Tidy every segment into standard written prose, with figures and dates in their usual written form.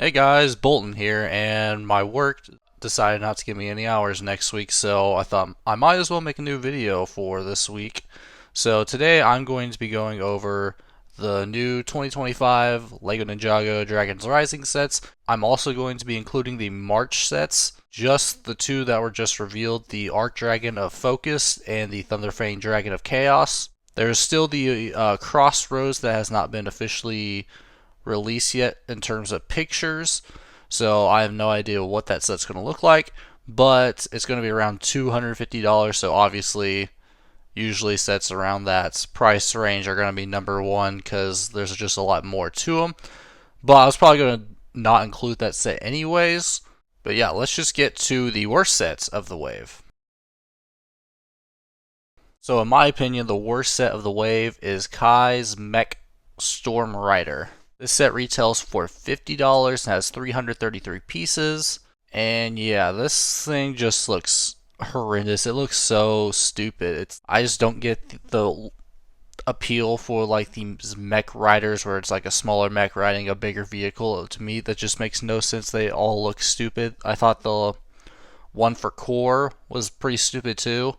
Hey guys, Bolton here, and my work decided not to give me any hours next week, so I thought I might as well make a new video for this week. So today I'm going to be going over the new 2025 LEGO Ninjago Dragons Rising sets. I'm also going to be including the March sets, just the two that were just revealed, the Arc Dragon of Focus and the Thunderfang Dragon of Chaos. There's still the Crossroads that has not been officially release yet in terms of pictures, so I have no idea what that set's going to look like, but it's going to be around $250, so obviously usually sets around that price range are going to be number one because there's just a lot more to them, but I was probably going to not include that set anyways. But yeah, let's just get to the worst sets of the wave. So in my opinion, the worst set of the wave is Kai's Mech Storm Rider. This set retails for $50 and has 333 pieces. And yeah, this thing just looks horrendous. It looks so stupid. I just don't get the appeal for like these mech riders where it's like a smaller mech riding a bigger vehicle. To me, that just makes no sense. They all look stupid. I thought the one for Core was pretty stupid too.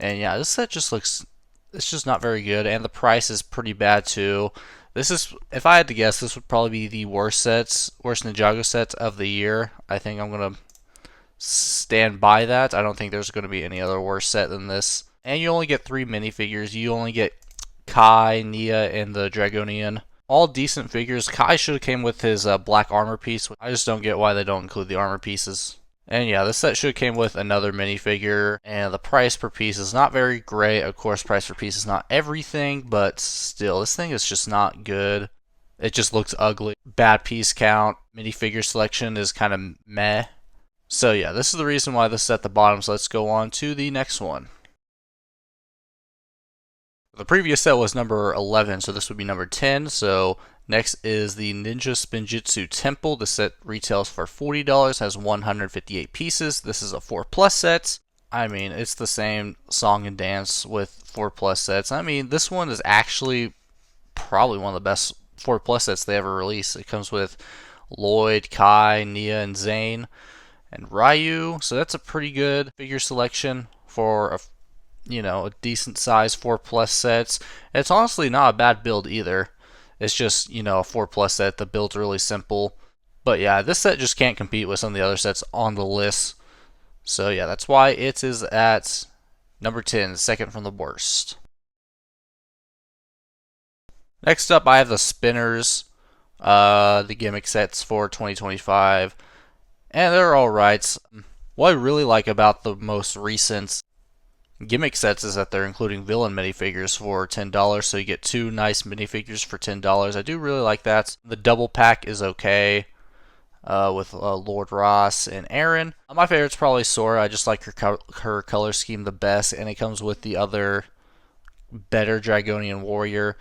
And yeah, this set just looks, it's just not very good, and the price is pretty bad too. This is, if I had to guess, this would probably be the worst Ninjago sets of the year. I think I'm gonna stand by that. I don't think there's gonna be any other worse set than this. And you only get 3 minifigures. You only get Kai, Nia, and the Dragonian. All decent figures. Kai should have came with his black armor piece. I just don't get why they don't include the armor pieces. And yeah, this set should have came with another minifigure, and the price per piece is not very great. Of course, price per piece is not everything, but still, this thing is just not good. It just looks ugly. Bad piece count. Minifigure selection is kind of meh. So yeah, this is the reason why this is at the bottom, so let's go on to the next one. The previous set was number 11, so this would be number 10. So next is the Ninja Spinjitzu Temple. The set retails for $40, has 158 pieces. This is a 4+ set. I mean, it's the same song and dance with 4+ sets. I mean, this one is actually probably one of the best 4+ sets they ever released. It comes with Lloyd, Kai, Nia, and Zane, and Ryu. So that's a pretty good figure selection for a decent size 4+ sets. It's honestly not a bad build either. It's just, a 4+ set. The build's really simple. But yeah, this set just can't compete with some of the other sets on the list. So yeah, that's why it is at number 10, second from the worst. Next up, I have the Spinners, the gimmick sets for 2025. And they're alright. What I really like about the most recent gimmick sets is that they're including villain minifigures for $10, so you get 2 nice minifigures for $10. I do really like that. The double pack is okay with Lord Ross and Aaron. My favorite's probably Sora. I just like her color scheme the best, and it comes with the other better Dragonian warrior.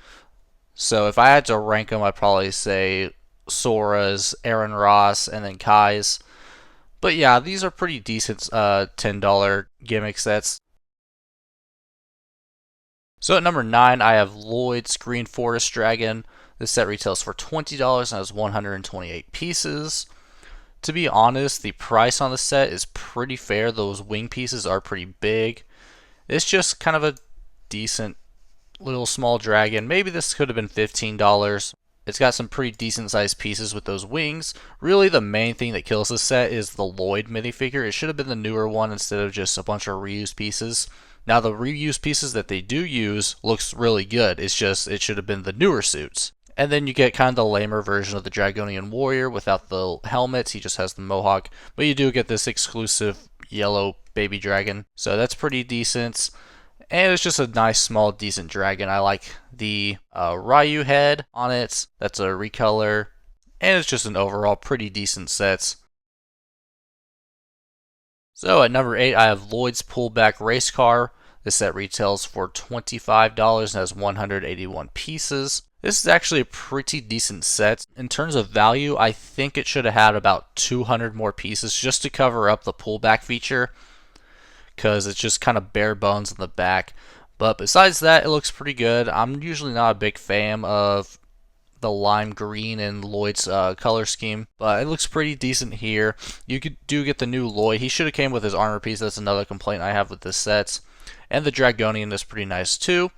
So if I had to rank them, I'd probably say Sora's, Aaron Ross, and then Kai's. But yeah, these are pretty decent $10 gimmick sets. So at number 9, I have Lloyd's Green Forest Dragon. This set retails for $20 and has 128 pieces. To be honest, the price on the set is pretty fair. Those wing pieces are pretty big. It's just kind of a decent little small dragon. Maybe this could have been $15. It's got some pretty decent sized pieces with those wings. Really, the main thing that kills this set is the Lloyd minifigure. It should have been the newer one instead of just a bunch of reused pieces. Now, the reused pieces that they do use looks really good. It's just, it should have been the newer suits. And then you get kind of the lamer version of the Dragonian Warrior without the helmet. He just has the mohawk. But you do get this exclusive yellow baby dragon. So that's pretty decent. And it's just a nice, small, decent dragon. I like the Ryu head on it. That's a recolor. And it's just an overall pretty decent set. So at number 8, I have Lloyd's Pullback Race Car. This set retails for $25 and has 181 pieces. This is actually a pretty decent set. In terms of value, I think it should have had about 200 more pieces just to cover up the pullback feature, because it's just kind of bare bones in the back. But besides that, it looks pretty good. I'm usually not a big fan of the lime green and Lloyd's color scheme, but it looks pretty decent here. You do get the new Lloyd. He should have came with his armor piece. That's another complaint I have with this set. And the Dragonian is pretty nice too.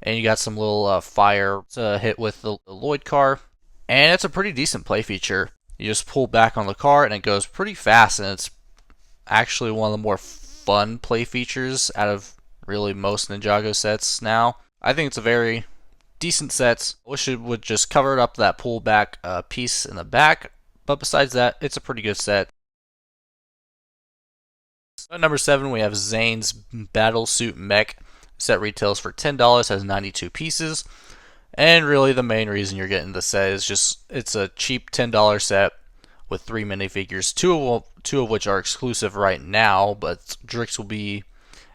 And you got some little fire to hit with the Lloyd car. And it's a pretty decent play feature. You just pull back on the car and it goes pretty fast, and it's actually one of the more fun play features out of really most Ninjago sets now. I think it's a very decent set. Wish it would just cover up that pullback piece in the back, but besides that, it's a pretty good set. At number 7, we have Zane's Battle Suit Mech. Set retails for $10, has 92 pieces, and really the main reason you're getting the set is just it's a cheap $10 set with 3 minifigures, two of which are exclusive right now, but Drix will be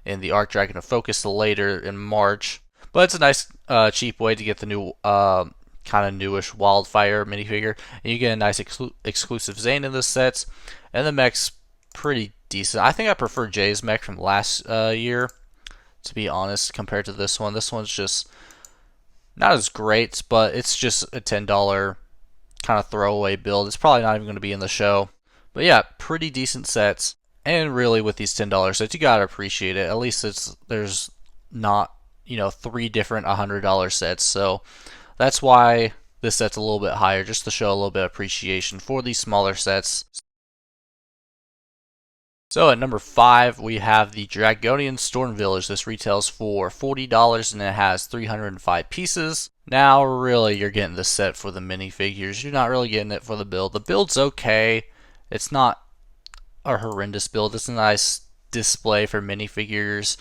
in the Arc Dragon of Focus later in March. But it's a nice cheap way to get the new kind of newish Wildfire minifigure, and you get a nice exclusive Zane in this set, and the mech's pretty decent. I think I prefer Jay's mech from last year, to be honest, compared to this one. This one's just not as great, but it's just a $10 kind of throwaway build. It's probably not even going to be in the show. But yeah, pretty decent sets. And really with these $10 sets, you got to appreciate it. At least there's not, 3 different $100 sets. So that's why this set's a little bit higher, just to show a little bit of appreciation for these smaller sets. So at number 5, we have the Dragonian Storm Village. This retails for $40 and it has 305 pieces. Now, really, you're getting the set for the minifigures. You're not really getting it for the build. The build's okay. It's not a horrendous build. It's a nice display for minifigures.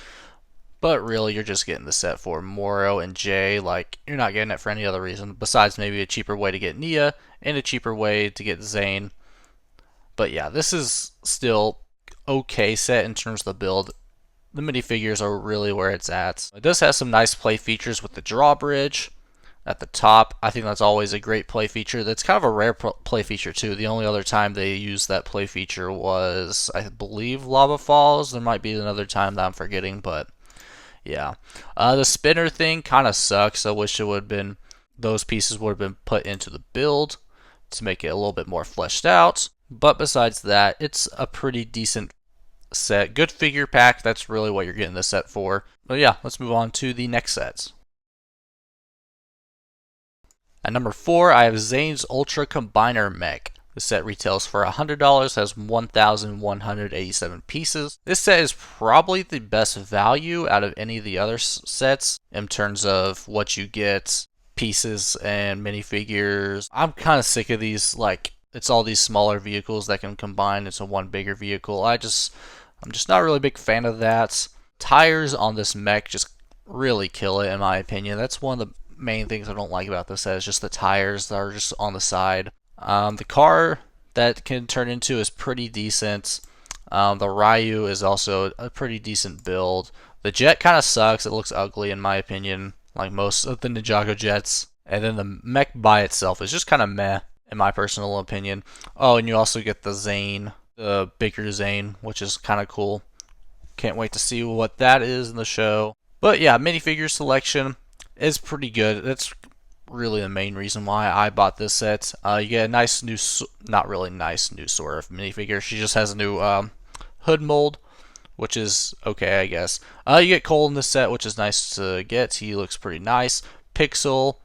But really, you're just getting the set for Moro and Jay. Like, you're not getting it for any other reason besides maybe a cheaper way to get Nia and a cheaper way to get Zane. But yeah, this is still okay set in terms of the build. The minifigures are really where it's at. It does have some nice play features with the drawbridge at the top. I think that's always a great play feature. That's kind of a rare play feature too. The only other time they used that play feature was, I believe, Lava Falls. There might be another time that I'm forgetting, but yeah. The spinner thing kind of sucks. I wish it would have been, those pieces would have been put into the build to make it a little bit more fleshed out. But besides that, it's a pretty decent set. Good figure pack. That's really what you're getting this set for. But yeah, let's move on to the next sets. At number 4, I have Zane's Ultra Combiner Mech. The set retails for $100, has 1,187 pieces. This set is probably the best value out of any of the other sets in terms of what you get, pieces and minifigures. I'm kind of sick of these, like, it's all these smaller vehicles that can combine into one bigger vehicle. I'm just not really a big fan of that. Tires on this mech just really kill it, in my opinion. That's one of the main things I don't like about this set, is just the tires that are just on the side. The car that can turn into is pretty decent. The Ryu is also a pretty decent build. The jet kind of sucks. It looks ugly, in my opinion, like most of the Ninjago jets. And then the mech by itself is just kind of meh, in my personal opinion. Oh, and you also get the Zane, the bigger Zane, which is kind of cool. Can't wait to see what that is in the show. But yeah, minifigure selection is pretty good. That's really the main reason why I bought this set. You get a nice new, not really nice new sort of minifigure. She just has a new hood mold, which is okay, I guess. You get Cole in this set, which is nice to get. He looks pretty nice. Pixel,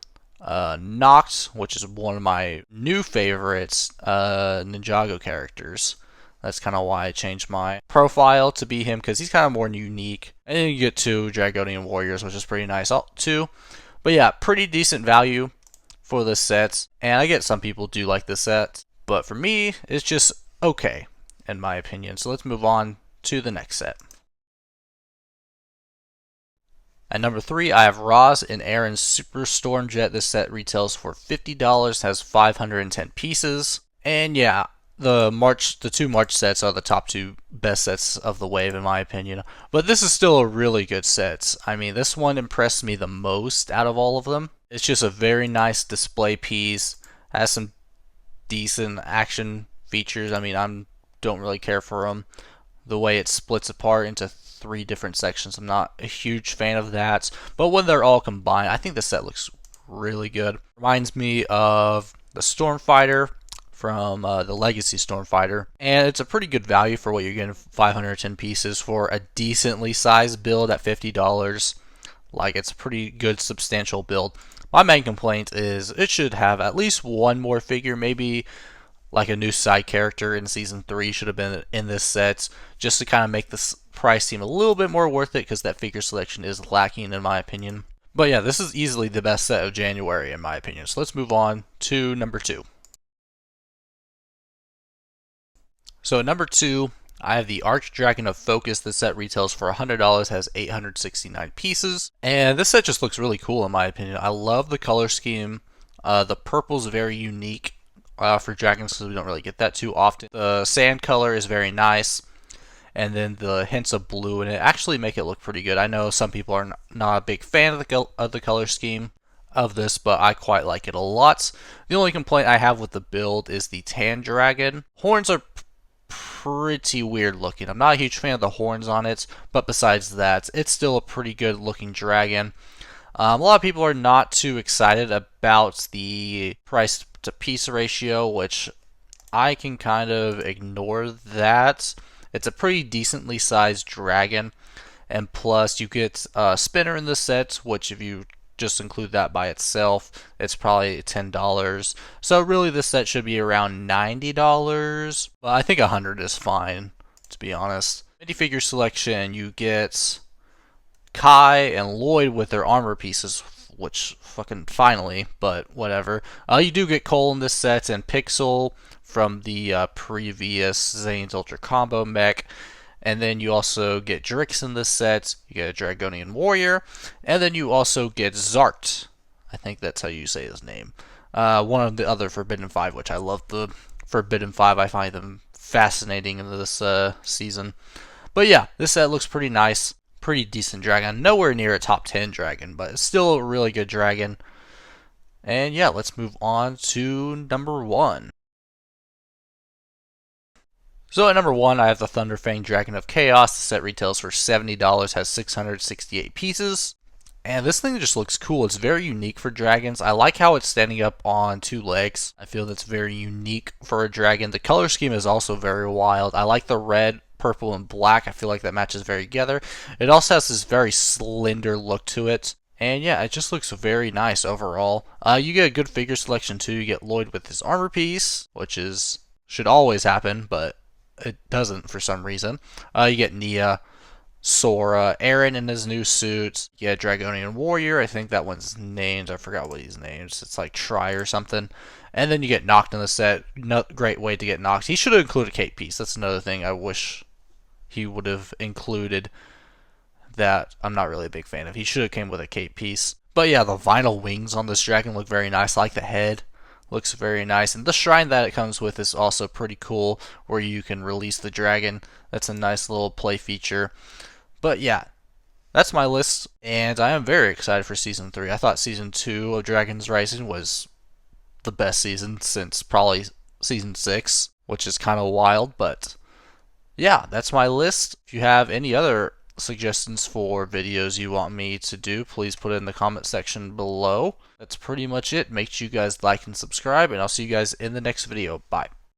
Noct, which is one of my new favorites Ninjago characters. That's kind of why I changed my profile to be him, because he's kind of more unique. And then you get 2 Dragonian Warriors, which is pretty nice too. But yeah, pretty decent value for this set. And I get some people do like this set, but for me, it's just okay, in my opinion. So let's move on to the next set. At number 3, I have Roz and Aaron's Super Storm Jet. This set retails for $50, has 510 pieces. And yeah, the 2 March sets are the top 2 best sets of the wave, in my opinion. But this is still a really good set. I mean, this one impressed me the most out of all of them. It's just a very nice display piece. Has some decent action features. I mean, I don't really care for them. The way it splits apart into 3 different sections, I'm not a huge fan of that. But when they're all combined, I think the set looks really good. Reminds me of the Stormfighter from the Legacy Stormfighter, and it's a pretty good value for what you're getting. 510 pieces for a decently sized build at $50. Like, it's a pretty good substantial build. My main complaint is it should have at least one more figure, maybe like a new side character in Season 3 should have been in this set, just to kind of make this price seem a little bit more worth it, because that figure selection is lacking in my opinion. But yeah, this is easily the best set of January in my opinion. So let's move on to number 2. So at number 2, I have the Archdragon of Focus. This set retails for $100, has 869 pieces, and this set just looks really cool in my opinion. I love the color scheme. The purple's very unique for dragons, because we don't really get that too often. The sand color is very nice, and then the hints of blue in it actually make it look pretty good. I know some people are not a big fan of the color scheme of this, but I quite like it a lot. The only complaint I have with the build is the tan dragon. Horns are pretty weird looking. I'm not a huge fan of the horns on it, but besides that, it's still a pretty good looking dragon. A lot of people are not too excited about the price to piece ratio, which I can kind of ignore that. It's a pretty decently sized dragon, and plus you get a spinner in the set, which if you just include that by itself, it's probably $10. So really this set should be around $90, but I think 100 is fine, to be honest. Minifigure selection, you get Kai and Lloyd with their armor pieces, which fucking finally, but whatever. You do get Cole in this set, and Pixel from the previous Zane's Ultra Combo mech. And then you also get Drix in this set, you get a Dragonian Warrior, and then you also get Zart. I think that's how you say his name. One of the other Forbidden 5, which I love the Forbidden 5. I find them fascinating in this season. But yeah, this set looks pretty nice. Pretty decent dragon. Nowhere near a top 10 dragon, but it's still a really good dragon. And yeah, let's move on to number 1. So at number 1, I have the Thunderfang Dragon of Chaos. The set retails for $70, has 668 pieces. And this thing just looks cool. It's very unique for dragons. I like how it's standing up on 2 legs. I feel that's very unique for a dragon. The color scheme is also very wild. I like the red, purple, and black. I feel like that matches very together. It also has this very slender look to it. And yeah, it just looks very nice overall. You get a good figure selection too. You get Lloyd with his armor piece, which should always happen, but it doesn't for some reason. You get Nia, Sora, Aaron in his new suit. You get Dragonian Warrior. I think that one's named. I forgot what he's named. It's like Try or something. And then you get Knocked in the set. Great way to get Knocked. He should have included a cape piece. That's another thing I wish he would have included, that I'm not really a big fan of. He should have came with a cape piece. But yeah, the vinyl wings on this dragon look very nice. I like the head. Looks very nice. And the shrine that it comes with is also pretty cool, where you can release the dragon. That's a nice little play feature. But yeah, that's my list, and I am very excited for Season 3. I thought Season 2 of Dragon's Rising was the best season since probably Season 6, which is kind of wild, but yeah, that's my list. If you have any other suggestions for videos you want me to do, please put it in the comment section below. That's pretty much it. Make sure you guys like and subscribe, and I'll see you guys in the next video. Bye.